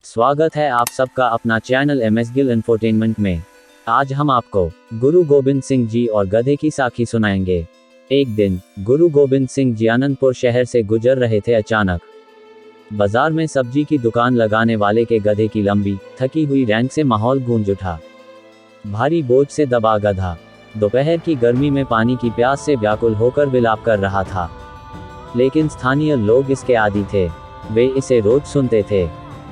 स्वागत है आप सबका अपना चैनल MS गिल इंफोटेनमेंट में। आज हम आपको गुरु गोबिंद सिंह जी और गधे की साखी सुनाएंगे। एक दिन गुरु गोबिंद सिंह जी आनंदपुर शहर से गुजर रहे थे। अचानक बाजार में सब्जी की दुकान लगाने वाले के गधे की लंबी थकी हुई रैंक से माहौल गूंज उठा। भारी बोझ से दबा गधा दोपहर की गर्मी में पानी की प्यास से व्याकुल होकर विलाप कर रहा था। लेकिन स्थानीय लोग इसके आदी थे, वे इसे रोज सुनते थे।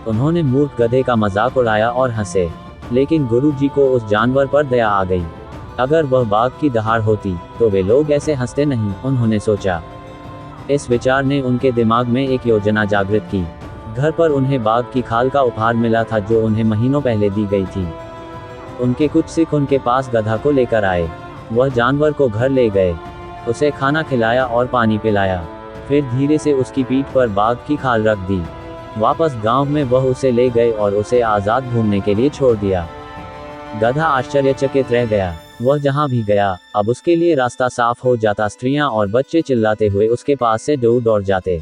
उन्होंने मूर्ख गधे का मजाक उड़ाया और हंसे, लेकिन गुरुजी को उस जानवर पर दया आ गई। अगर वह बाघ की दहाड़ होती तो वे लोग ऐसे हंसते नहीं, उन्होंने सोचा। इस विचार ने उनके दिमाग में एक योजना जागृत की। घर पर उन्हें बाघ की खाल का उपहार मिला था जो उन्हें महीनों पहले दी गई थी। उनके कुछ सिख उनके पास गधा को लेकर आए। वह जानवर को घर ले गए, उसे खाना खिलाया और पानी पिलाया। फिर धीरे से उसकी पीठ पर बाघ की खाल रख दी। वापस गांव में वह उसे ले गए और उसे आज़ाद घूमने के लिए छोड़ दिया। गधा आश्चर्यचकित रह गया। वह जहां भी गया अब उसके लिए रास्ता साफ हो जाता। स्त्रियां और बच्चे चिल्लाते हुए उसके पास से दौड़ जाते।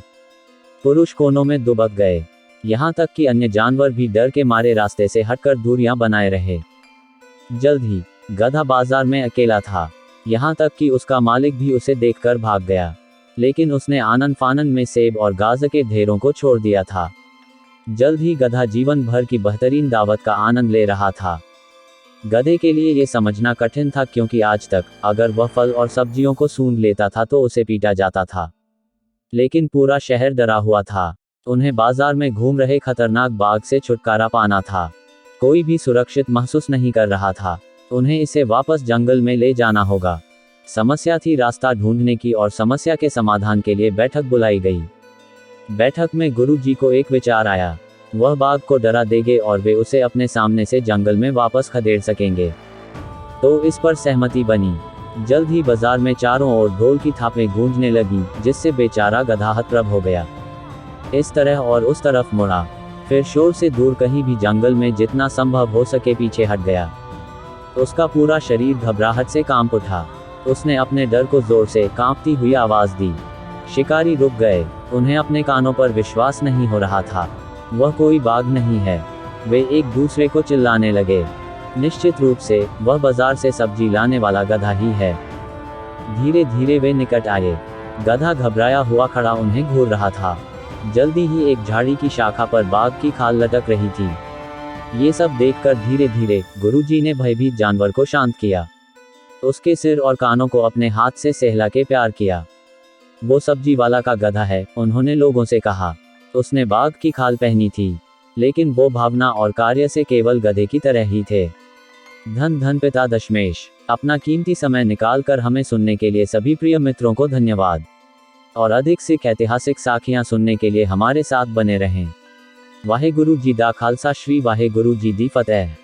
पुरुष कोनों में दुबक गए, यहां तक कि अन्य जानवर भी डर के मारे रास्ते से हटकर दूरियां बनाए रहे। जल्द ही गधा बाजार में अकेला था, यहां तक कि उसका मालिक भी उसे देखकर भाग गया। लेकिन उसने आनन फानन में सेब और गाजर के ढेरों को छोड़ दिया था। जल्द ही गधा जीवन भर की बेहतरीन दावत का आनंद ले रहा था। गधे के लिए यह समझना कठिन था, क्योंकि आज तक अगर वह फल और सब्जियों को सूंघ लेता था तो उसे पीटा जाता था। लेकिन पूरा शहर डरा हुआ था। उन्हें बाजार में घूम रहे खतरनाक बाघ से छुटकारा पाना था। कोई भी सुरक्षित महसूस नहीं कर रहा था। उन्हें इसे वापस जंगल में ले जाना होगा। समस्या थी रास्ता ढूंढने की, और समस्या के समाधान के लिए बैठक बुलाई गई। बैठक में गुरुजी को एक विचार आया। वह बाघ को डरा देंगे और वे उसे अपने सामने से जंगल में वापस खदेड़ सकेंगे। तो इस पर सहमति बनी। जल्द ही बाजार में चारों ओर ढोल की थापें गूंजने लगीं, जिससे बेचारा गधा हतप्रभ हो गया। इस तरह और उस तरफ मुड़ा, फिर शोर से दूर कहीं भी जंगल में जितना संभव हो सके पीछे हट गया। उसका पूरा शरीर घबराहट से कांप उठा। उसने अपने डर को जोर से कांपती हुई आवाज दी। शिकारी रुक गए, उन्हें अपने कानों पर विश्वास नहीं हो रहा था। वह कोई बाघ नहीं है। वे एक दूसरे को चिल्लाने लगे, निश्चित रूप से वह बाजार से सब्जी लाने वाला गधा ही है। धीरे धीरे वे निकट आए। गधा घबराया हुआ खड़ा उन्हें घूर रहा था। जल्दी ही एक झाड़ी की शाखा पर बाघ की खाल लटक रही थी। ये सब देखकर धीरे धीरे गुरुजी ने भयभीत जानवर को शांत किया। उसके सिर और कानों को अपने हाथ से सहला के प्यार किया। वो सब्जी वाला का गधा है, उन्होंने लोगों से कहा। उसने बाघ की खाल पहनी थी, लेकिन वो भावना और कार्य से केवल गधे की तरह ही थे। धन धन पिता दशमेश। अपना कीमती समय निकालकर हमें सुनने के लिए सभी प्रिय मित्रों को धन्यवाद। और अधिक सिख ऐतिहासिक साखियां सुनने के लिए हमारे साथ बने रहें। वाहेगुरु जी दा खालसा, श्री वाहेगुरु जी दी फतेह।